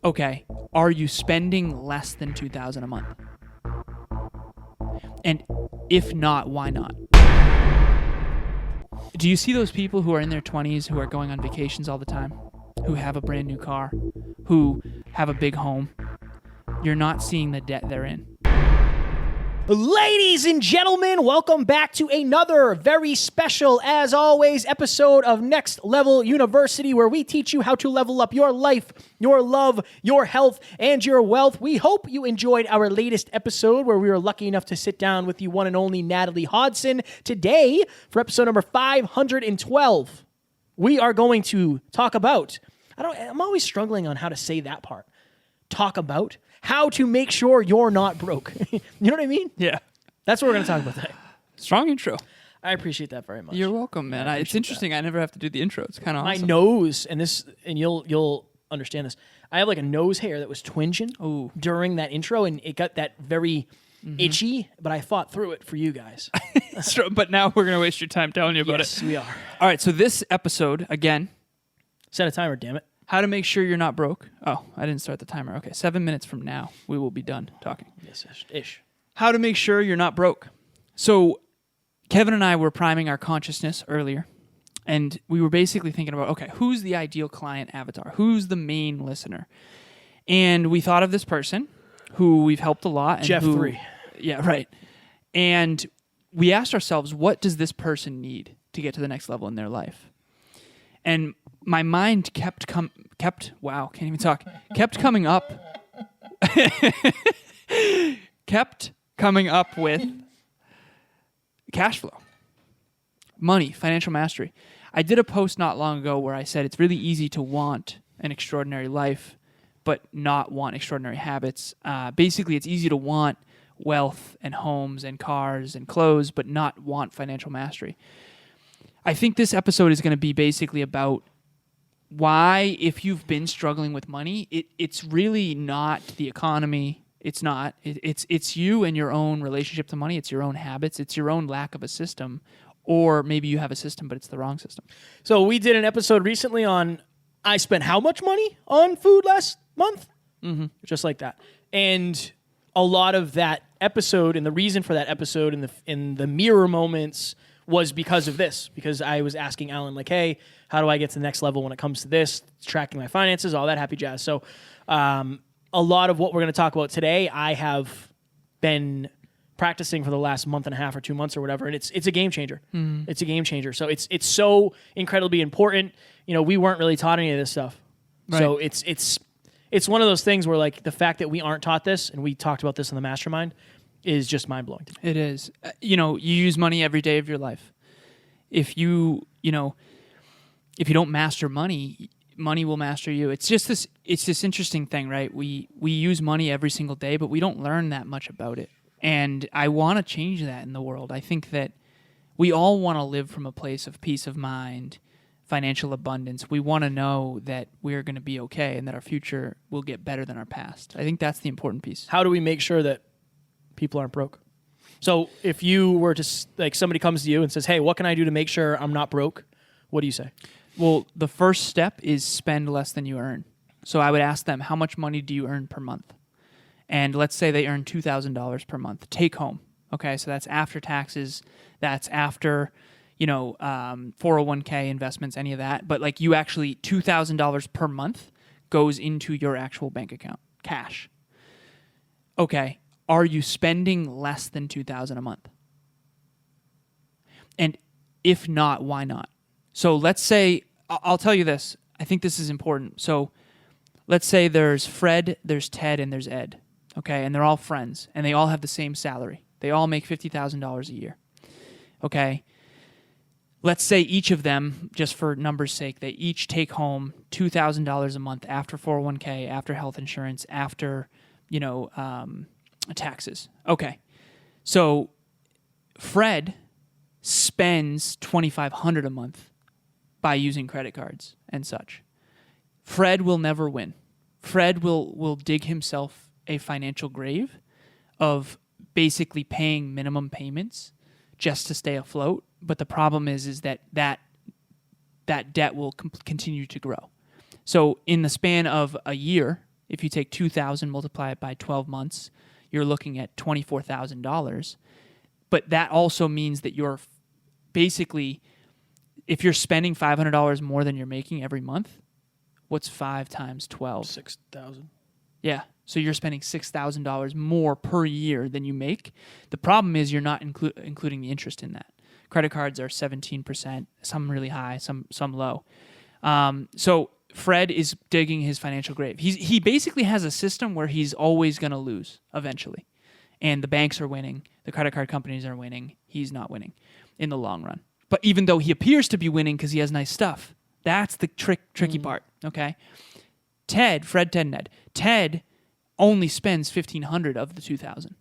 Okay, are you spending less than $2,000 a month? And if not, why not? Do you see those people who are in their 20s who are going on vacations all the time, who have a brand new car, who have a big home? You're not seeing the debt they're in. Ladies and gentlemen, welcome back to another very special, as always, episode of Next Level University, where we teach you how to level up your life, your love, your health, and your wealth. We hope you enjoyed our latest episode where we were lucky enough to sit down with the one and only Natalie Hodson. Today, for episode number 512, we are going to talk about, I'm always struggling on how to say that part. Talk about how to make sure you're not broke. You know what I mean? Yeah. That's what we're going to talk about today. Strong intro. I appreciate that very much. You're welcome, man. It's interesting. That. I never have to do the intro. It's kind of awesome. My nose, and you'll understand this. I have like a nose hair that was twinging during that intro, and it got that very itchy, but I fought through it for you guys. But now we're going to waste your time telling you about it. Yes, we are. All right, so this episode, again. Set a timer, damn it. How to make sure you're not broke. Oh, I didn't start the timer. Okay, 7 minutes from now, we will be done talking. Yes, ish. How to make sure you're not broke. So Kevin and I were priming our consciousness earlier, and we were basically thinking about, okay, who's the ideal client avatar? Who's the main listener? And we thought of this person who we've helped a lot. And Jeff 3. Yeah, right. And we asked ourselves, what does this person need to get to the next level in their life? And my mind kept coming up with cash flow, money, financial mastery. I did a post not long ago where I said it's really easy to want an extraordinary life, but not want extraordinary habits. Basically, it's easy to want wealth and homes and cars and clothes, but not want financial mastery. I think this episode is going to be basically about why, if you've been struggling with money, it's really not the economy. It's not. It's you and your own relationship to money. It's your own habits. It's your own lack of a system. Or maybe you have a system, but it's the wrong system. So we did an episode recently on I spent how much money on food last month? Mm-hmm. Just like that. And a lot of that episode, and the reason for that episode in the mirror moments was because of this. Because I was asking Alan, like, hey, how do I get to the next level when it comes to this? Tracking my finances, all that happy jazz. So a lot of what we're going to talk about today, I have been practicing for the last month and a half or 2 months or whatever, and it's a game changer. Mm-hmm. It's a game changer. So it's so incredibly important. You know, we weren't really taught any of this stuff. Right. So it's one of those things where, like, the fact that we aren't taught this, and we talked about this in the mastermind, is just mind-blowing to me. It is. You use money every day of your life. If you don't master money, money will master you. It's this interesting thing, right? We use money every single day, but we don't learn that much about it. And I want to change that in the world. I think that we all want to live from a place of peace of mind, financial abundance. We want to know that we're going to be okay and that our future will get better than our past. I think that's the important piece. How do we make sure that people aren't broke? So if you were to, like, somebody comes to you and says, hey, what can I do to make sure I'm not broke? What do you say? Well, the first step is spend less than you earn. So I would ask them, how much money do you earn per month? And let's say they earn $2,000 per month, take home. Okay, so that's after taxes. That's after, 401k investments, any of that. But like, you actually, $2,000 per month goes into your actual bank account, cash. Okay. Are you spending less than $2,000 a month? And if not, why not? So let's say, I'll tell you this. I think this is important. So let's say there's Fred, there's Ted, and there's Ed. Okay, and they're all friends, and they all have the same salary. They all make $50,000 a year. Okay, let's say each of them, just for numbers' sake, they each take home $2,000 a month after 401k, after health insurance, after taxes. Okay, so Fred spends $2,500 a month by using credit cards and such. Fred will never win. Fred will dig himself a financial grave of basically paying minimum payments just to stay afloat. But the problem is that debt will continue to grow. So in the span of a year, If you take 2,000, multiply it by 12 months, you're looking at $24,000. But that also means that you're basically, if you're spending $500 more than you're making every month, what's 5 times 12? 6,000. Yeah. So you're spending $6,000 more per year than you make. The problem is you're not including the interest in that. Credit cards are 17%, some really high, some low. So Fred is digging his financial grave. He basically has a system where he's always going to lose eventually. And the banks are winning. The credit card companies are winning. He's not winning in the long run. But even though he appears to be winning because he has nice stuff, that's the tricky part, okay? Fred, Ted, Ned. Ted only spends $1,500 of the $2,000.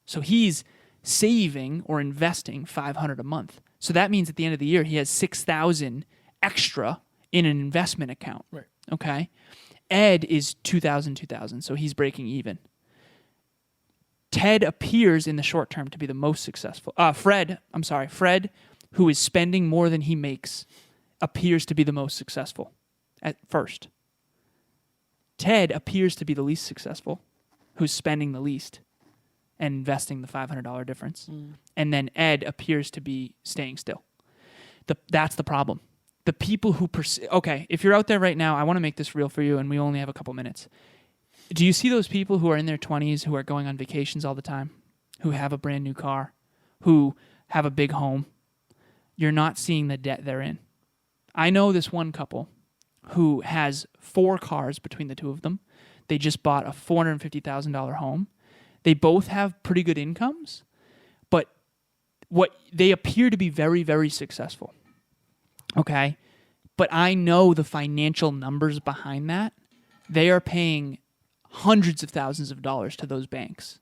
So he's saving or investing $500 a month. So that means at the end of the year, he has $6,000 extra in an investment account, Right. okay? Ed is $2,000, so he's breaking even. Ted appears in the short term to be the most successful. Fred, who is spending more than he makes, appears to be the most successful at first. Ted appears to be the least successful, who's spending the least and investing the $500 difference. And then Ed appears to be staying still. That's the problem. The people who okay, if you're out there right now, I want to make this real for you, and we only have a couple minutes. Do you see those people who are in their 20s who are going on vacations all the time, who have a brand new car, who have a big home? You're not seeing the debt they're in. I know this one couple who has 4 cars between the two of them. They just bought a $450,000 home. They both have pretty good incomes, but they appear to be very, very successful. Okay? But I know the financial numbers behind that. They are paying hundreds of thousands of dollars to those banks.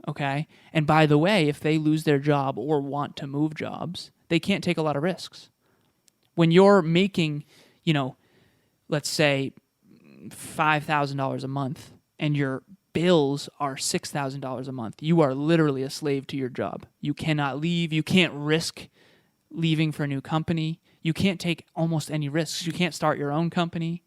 Okay? And by the way, if they lose their job or want to move jobs, they can't take a lot of risks. When you're making, let's say $5,000 a month and your bills are $6,000 a month, you are literally a slave to your job. You cannot leave. You can't risk leaving for a new company. You can't take almost any risks. You can't start your own company.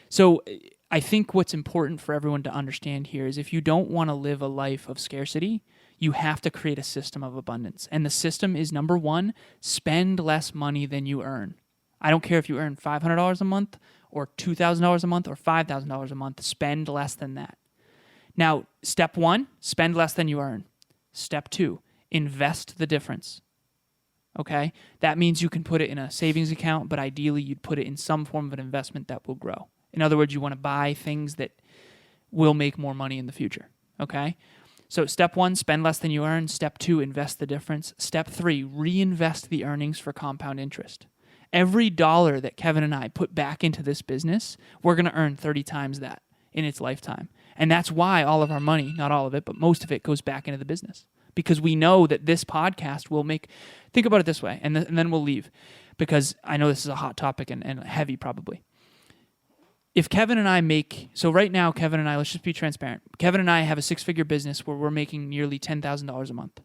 So I think what's important for everyone to understand here is if you don't want to live a life of scarcity, you have to create a system of abundance. And the system is, number 1, spend less money than you earn. I don't care if you earn $500 a month or $2,000 a month or $5,000 a month. Spend less than that. Now, step 1, spend less than you earn. Step 2, invest the difference. Okay? That means you can put it in a savings account, but ideally you'd put it in some form of an investment that will grow. In other words, you want to buy things that will make more money in the future. Okay? So step 1, spend less than you earn. Step 2, invest the difference. Step 3, reinvest the earnings for compound interest. Every dollar that Kevin and I put back into this business, we're going to earn 30 times that in its lifetime. And that's why all of our money, not all of it, but most of it goes back into the business. Because we know that this podcast will make, think about it this way, and then we'll leave. Because I know this is a hot topic and heavy probably. If Kevin and I so right now, Kevin and I, let's just be transparent. Kevin and I have a 6-figure business where we're making nearly $10,000 a month.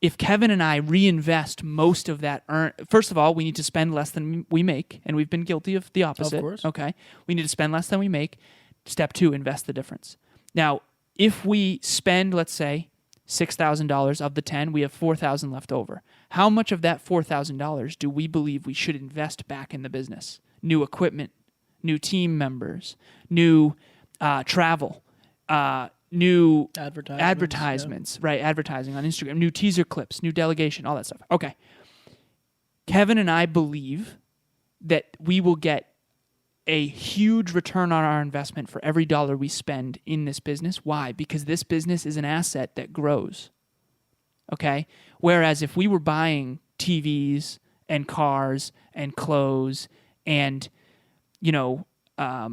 If Kevin and I reinvest most of that first of all, we need to spend less than we make, and we've been guilty of the opposite. Of course. Okay. We need to spend less than we make. Step 2, invest the difference. Now, if we spend, let's say, $6,000 of the 10, we have $4,000 left over. How much of that $4,000 do we believe we should invest back in the business? New equipment, new team members, new travel, new advertisements, right? Advertising on Instagram, new teaser clips, new delegation, all that stuff. Okay. Kevin and I believe that we will get a huge return on our investment for every dollar we spend in this business. Why? Because this business is an asset that grows. Okay? Whereas if we were buying TVs and cars and clothes and, I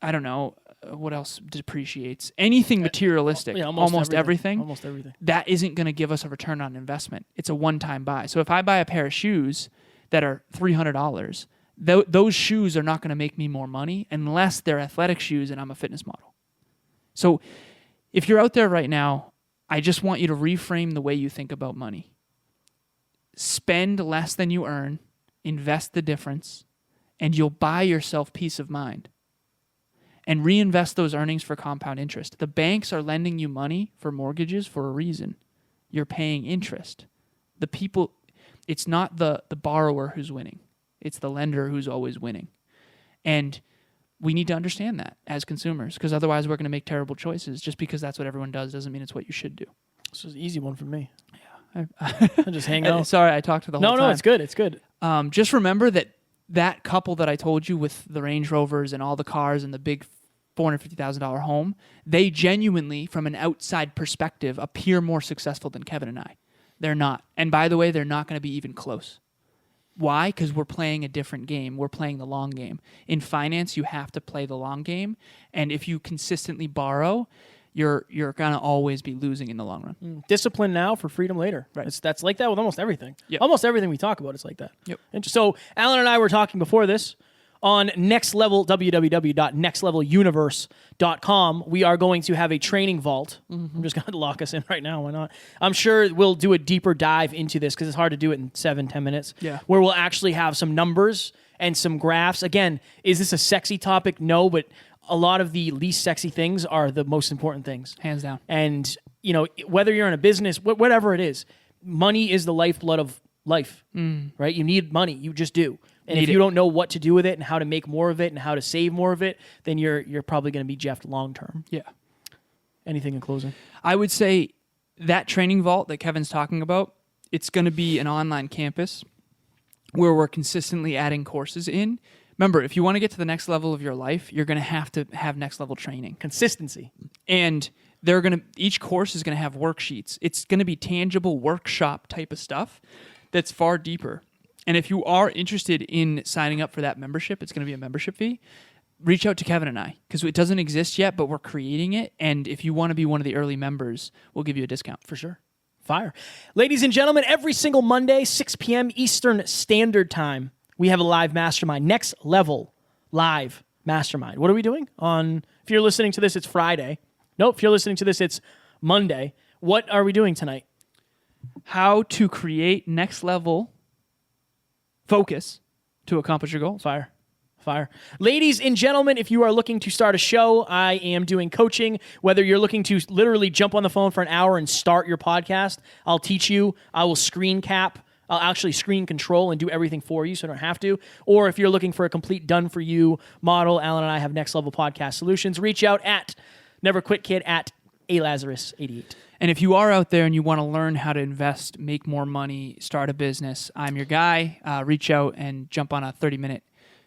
don't know, what else depreciates? Anything materialistic, almost everything. Almost everything. That isn't going to give us a return on investment. It's a one-time buy. So if I buy a pair of shoes that are $300, those shoes are not going to make me more money unless they're athletic shoes and I'm a fitness model. So if you're out there right now, I just want you to reframe the way you think about money. Spend less than you earn, invest the difference, and you'll buy yourself peace of mind. and reinvest those earnings for compound interest. The banks are lending you money for mortgages for a reason. You're paying interest. The people, it's not the borrower who's winning. It's the lender who's always winning. And we need to understand that as consumers, because otherwise we're going to make terrible choices. Just because that's what everyone does doesn't mean it's what you should do. This is an easy one for me. Yeah. I'm just hanging out. Sorry, I talked to the whole time. No, it's good. It's good. Just remember that couple that I told you with the Range Rovers and all the cars and the big $450,000 home, they genuinely, from an outside perspective, appear more successful than Kevin and I. They're not. And by the way, they're not going to be even close. Why? Because we're playing a different game. We're playing the long game. In finance, you have to play the long game. And if you consistently borrow, you're going to always be losing in the long run. Discipline now for freedom later. Right. That's like that with almost everything. Yep. Almost everything we talk about is like that. Yep. And so Alan and I were talking before this on Next Level, www.nextleveluniverse.com. We are going to have a training vault. I'm just going to lock us in right now. Why not? I'm sure we'll do a deeper dive into this because it's hard to do it in 7-10 minutes. Yeah. Where we'll actually have some numbers and some graphs. Again, is this a sexy topic? No, but a lot of the least sexy things are the most important things. Hands down. And, whether you're in a business, whatever it is, money is the lifeblood of life, right? You need money. You just do. And if you don't know what to do with it and how to make more of it and how to save more of it, then you're probably going to be jeffed long term. Yeah. Anything in closing? I would say that training vault that Kevin's talking about, it's going to be an online campus where we're consistently adding courses in. Remember, if you want to get to the next level of your life, you're going to have next level training. Consistency. And each course is going to have worksheets. It's going to be tangible workshop type of stuff that's far deeper. And if you are interested in signing up for that membership, it's going to be a membership fee. Reach out to Kevin and I, because it doesn't exist yet, but we're creating it. And if you want to be one of the early members, we'll give you a discount. For sure. Fire. Ladies and gentlemen, every single Monday, 6 p.m. Eastern Standard Time, we have a live mastermind. Next Level Live Mastermind. What are we doing? If you're listening to this, it's Friday. Nope, if you're listening to this, it's Monday. What are we doing tonight? How to create next level focus to accomplish your goals. Fire. Ladies and gentlemen, if you are looking to start a show, I am doing coaching. Whether you're looking to literally jump on the phone for an hour and start your podcast, I'll teach you. I will screen cap. I'll actually screen control and do everything for you so you don't have to. Or if you're looking for a complete done-for-you model, Alan and I have Next Level Podcast Solutions. Reach out at NeverQuitKid at alazarus88. And if you are out there and you want to learn how to invest, make more money, start a business, I'm your guy. Reach out and jump on a 30-minute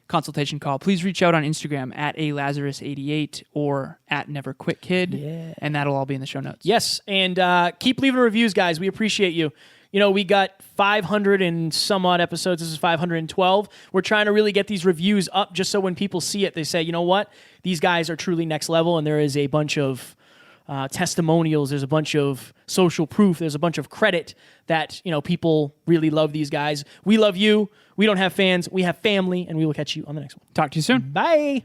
consultation call. Please reach out on Instagram at alazarus88 or at NeverQuitKid, and that'll all be in the show notes. Yes, and keep leaving reviews, guys. We appreciate you. We got 500 and some odd episodes. This is 512. We're trying to really get these reviews up just so when people see it, they say, you know what? These guys are truly next level, and there is a bunch of testimonials. There's a bunch of social proof. There's a bunch of credit that, people really love these guys. We love you. We don't have fans. We have family, and we will catch you on the next one. Talk to you soon. Bye.